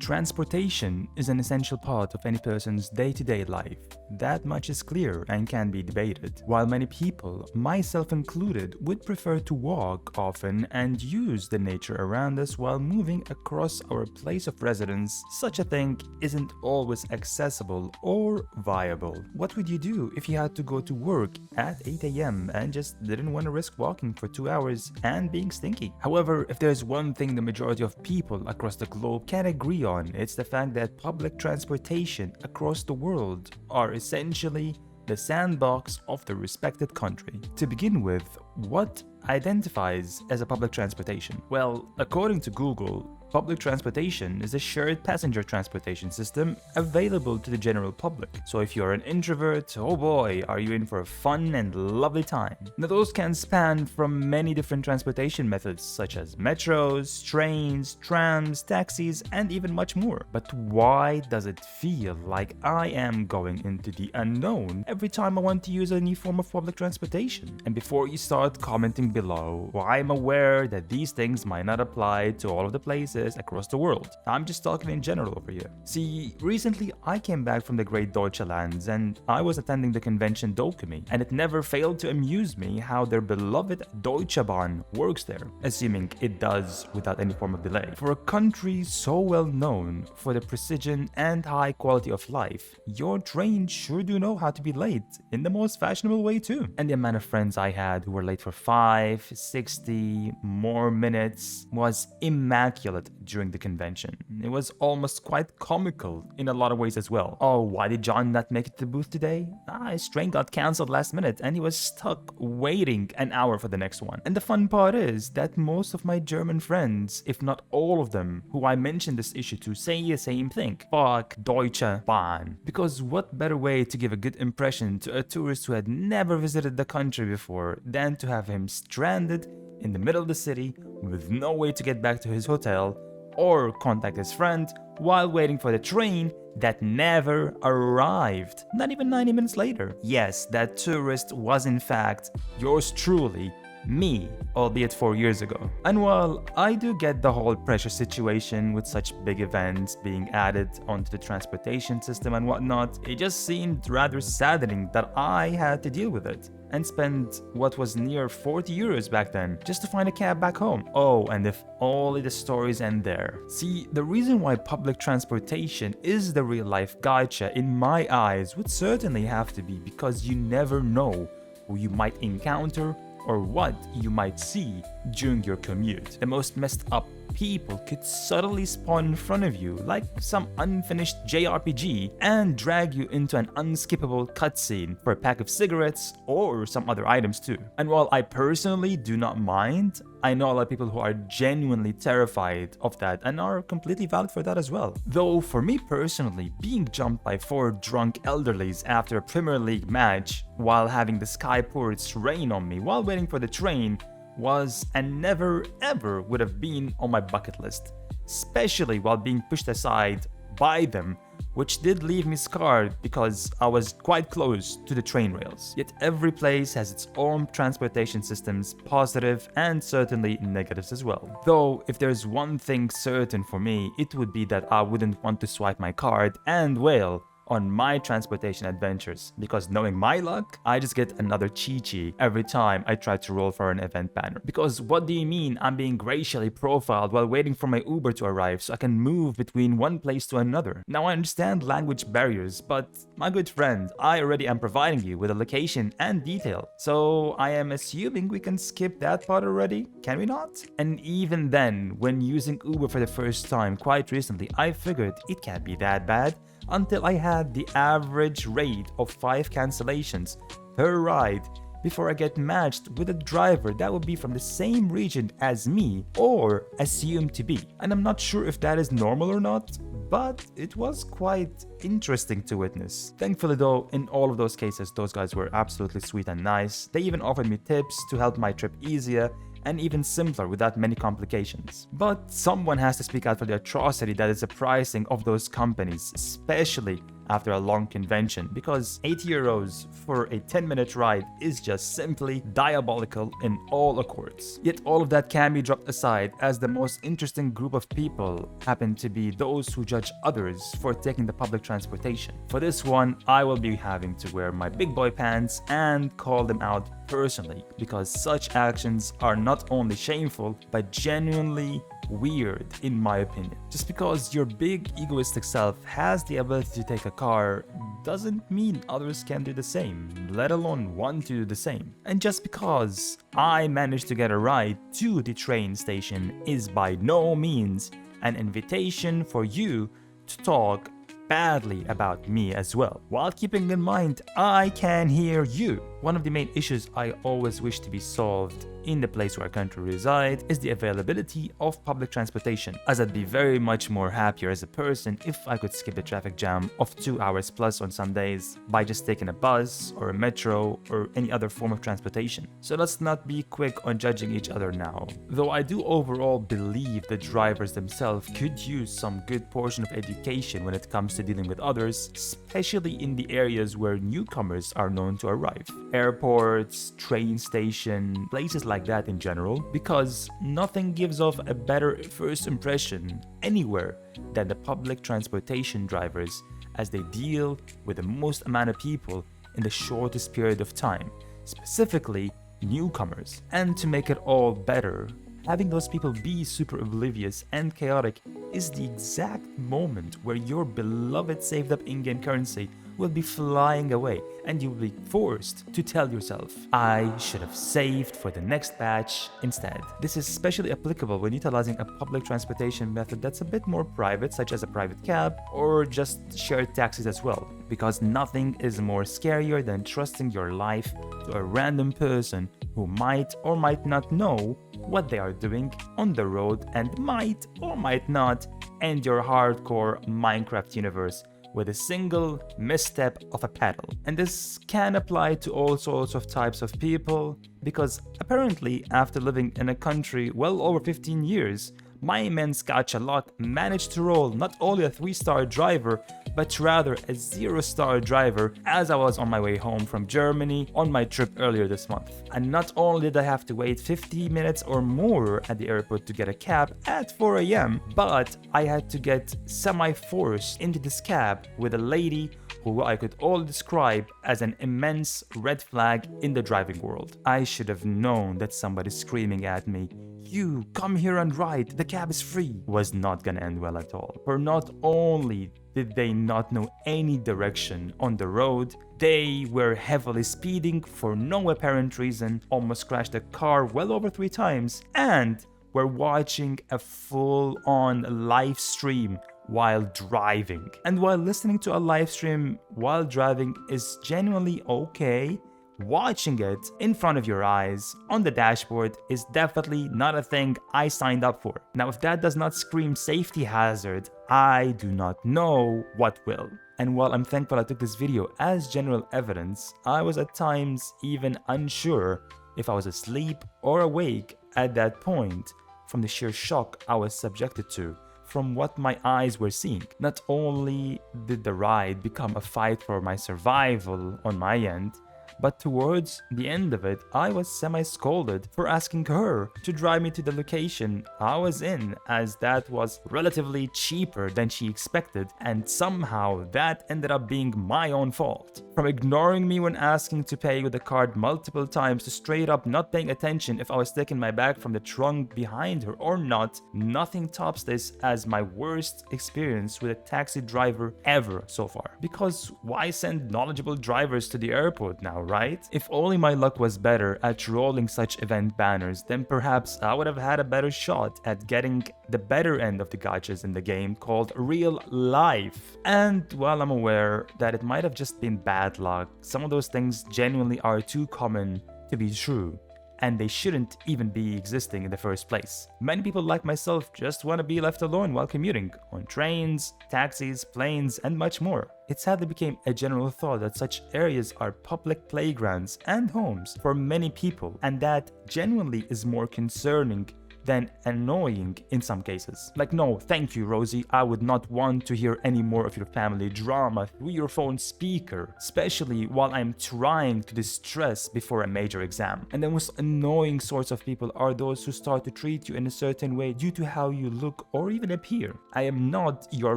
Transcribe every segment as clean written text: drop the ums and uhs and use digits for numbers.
Transportation is an essential part of any person's day-to-day life. That much is clear and can be debated. While many people, myself included, would prefer to walk often and use the nature around us while moving across our place of residence, such a thing isn't always accessible or viable. What would you do if you had to go to work at 8 a.m. and just didn't want to risk walking for 2 hours and being stinky? However, if there's one thing the majority of people across the globe can agree on, it's the fact that public transportation across the world are essentially the sandbox of the respected country. To begin with, what identifies as a public transportation? Well, according to Google, public transportation is a shared passenger transportation system available to the general public. So if you're an introvert, oh boy, are you in for a fun and lovely time. Now those can span from many different transportation methods such as metros, trains, trams, taxis, and even much more. But why does it feel like I am going into the unknown every time I want to use a new form of public transportation? And before you start commenting below, I'm aware that these things might not apply to all of the places across the world. I'm just talking in general over here. See, recently I came back from the great Deutschlands and I was attending the convention Dokumi, and it never failed to amuse me how their beloved Deutsche Bahn works there, assuming it does without any form of delay. For a country so well known for the precision and high quality of life, your trains sure do know how to be late in the most fashionable way too. And the amount of friends I had who were late for 5, 60 more minutes was immaculate during the convention. It was almost quite comical in a lot of ways as well. Oh, why did John not make it to the booth today? His train got cancelled last minute and he was stuck waiting an hour for the next one. And the fun part is that most of my German friends, if not all of them, who I mentioned this issue to, say the same thing. Fuck Deutsche Bahn. Because what better way to give a good impression to a tourist who had never visited the country before than to have him stranded in the middle of the city with no way to get back to his hotel or contact his friend while waiting for the train that never arrived, not even 90 minutes later. Yes, that tourist was in fact yours truly, me, albeit 4 years ago. And while I do get the whole pressure situation with such big events being added onto the transportation system and whatnot, it just seemed rather saddening that I had to deal with it and spend what was near 40 euros back then just to find a cab back home. Oh, and if only the stories end there. See, the reason why public transportation is the real life gacha in my eyes would certainly have to be because you never know who you might encounter or what you might see during your commute. The most messed up people could subtly spawn in front of you like some unfinished JRPG and drag you into an unskippable cutscene for a pack of cigarettes or some other items too. And while I personally do not mind, I know a lot of people who are genuinely terrified of that and are completely valid for that as well. Though for me personally, being jumped by 4 drunk elderlies after a Premier League match while having the sky ports rain on me while waiting for the train was and never ever would have been on my bucket list, especially while being pushed aside by them, which did leave me scarred because I was quite close to the train rails. Yet every place has its own transportation systems, positive and certainly negatives as well. Though if there's one thing certain for me, it would be that I wouldn't want to swipe my card and wail on my transportation adventures, because knowing my luck, I just get another chi-chi every time I try to roll for an event banner. Because what do you mean I'm being racially profiled while waiting for my Uber to arrive so I can move between one place to another? Now I understand language barriers, but my good friend, I already am providing you with a location and detail. So I am assuming we can skip that part already, can we not? And even then, when using Uber for the first time quite recently, I figured it can't be that bad, until I had the average rate of 5 cancellations per ride before I get matched with a driver that would be from the same region as me or assumed to be. And I'm not sure if that is normal or not, but it was quite interesting to witness. Thankfully though, in all of those cases, those guys were absolutely sweet and nice. They even offered me tips to help my trip easier and even simpler without many complications. But someone has to speak out for the atrocity that is the pricing of those companies, especially after a long convention, because 80 euros for a 10-minute ride is just simply diabolical in all accords. Yet all of that can be dropped aside, as the most interesting group of people happen to be those who judge others for taking the public transportation. For this one, I will be having to wear my big boy pants and call them out personally, because such actions are not only shameful but genuinely weird in my opinion. Just because your big egoistic self has the ability to take a car doesn't mean others can do the same, let alone want to do the same. And just because I managed to get a ride to the train station is by no means an invitation for you to talk badly about me as well, while keeping in mind I can hear you. One of the main issues I always wish to be solved in the place where I currently reside is the availability of public transportation, as I'd be very much more happier as a person if I could skip the traffic jam of 2 hours plus on some days by just taking a bus or a metro or any other form of transportation. So let's not be quick on judging each other now, though I do overall believe the drivers themselves could use some good portion of education when it comes to dealing with others, especially in the areas where newcomers are known to arrive. Airports, train station, places like that in general, because nothing gives off a better first impression anywhere than the public transportation drivers, as they deal with the most amount of people in the shortest period of time, specifically newcomers. And to make it all better, having those people be super oblivious and chaotic is the exact moment where your beloved saved up in-game currency will be flying away, and you will be forced to tell yourself, I should have saved for the next batch instead. This is especially applicable when utilizing a public transportation method that's a bit more private, such as a private cab or just shared taxis as well, because nothing is more scarier than trusting your life to a random person who might or might not know what they are doing on the road and might or might not end your hardcore Minecraft universe with a single misstep of a paddle. And this can apply to all sorts of types of people, because apparently after living in a country well over 15 years, my immense gacha luck managed to roll not only a 3-star driver, but rather a 0-star driver as I was on my way home from Germany on my trip earlier this month. And not only did I have to wait 50 minutes or more at the airport to get a cab at 4 AM, but I had to get semi-forced into this cab with a lady who I could all describe as an immense red flag in the driving world. I should have known that somebody screaming at me, "You, come here and ride, the cab is free," was not gonna end well at all. For not only did they not know any direction on the road, they were heavily speeding for no apparent reason, almost crashed the car well over 3 times, and were watching a full-on live stream while driving. And while listening to a live stream while driving is genuinely okay, watching it in front of your eyes on the dashboard is definitely not a thing I signed up for. Now, if that does not scream safety hazard, I do not know what will. And while I'm thankful I took this video as general evidence, I was at times even unsure if I was asleep or awake at that point from the sheer shock I was subjected to from what my eyes were seeing. Not only did the ride become a fight for my survival on my end, but towards the end of it, I was semi-scolded for asking her to drive me to the location I was in, as that was relatively cheaper than she expected, and somehow that ended up being my own fault. From ignoring me when asking to pay with a card multiple times to straight up not paying attention if I was taking my bag from the trunk behind her or not, nothing tops this as my worst experience with a taxi driver ever so far. Because why send knowledgeable drivers to the airport now, right? If only my luck was better at rolling such event banners, then perhaps I would have had a better shot at getting the better end of the gachas in the game called real life. And while I'm aware that it might have just been bad luck, some of those things genuinely are too common to be true, and they shouldn't even be existing in the first place. Many people like myself just want to be left alone while commuting, on trains, taxis, planes, and much more. It sadly became a general thought that such areas are public playgrounds and homes for many people, and that genuinely is more concerning than annoying in some cases. Like, no, thank you, Rosie, I would not want to hear any more of your family drama through your phone speaker, especially while I'm trying to distress before a major exam. And the most annoying sorts of people are those who start to treat you in a certain way due to how you look or even appear. I am not your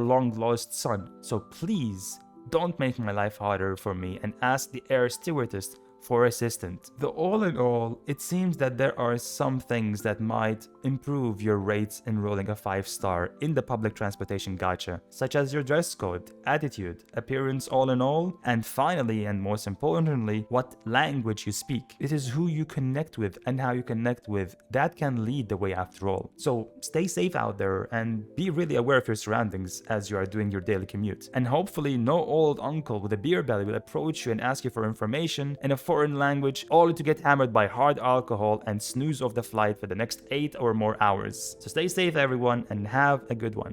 long-lost son, so please don't make my life harder for me and ask the air stewardess for assistance. Though all in all, it seems that there are some things that might improve your rates enrolling a 5-star in the public transportation gacha, such as your dress code, attitude, appearance all in all, and finally and most importantly, what language you speak. It is who you connect with and how you connect with that can lead the way after all. So stay safe out there and be really aware of your surroundings as you are doing your daily commute. And hopefully no old uncle with a beer belly will approach you and ask you for information in a foreign language, only to get hammered by hard alcohol and snooze off the flight for the next 8 or more hours. So stay safe everyone and have a good one.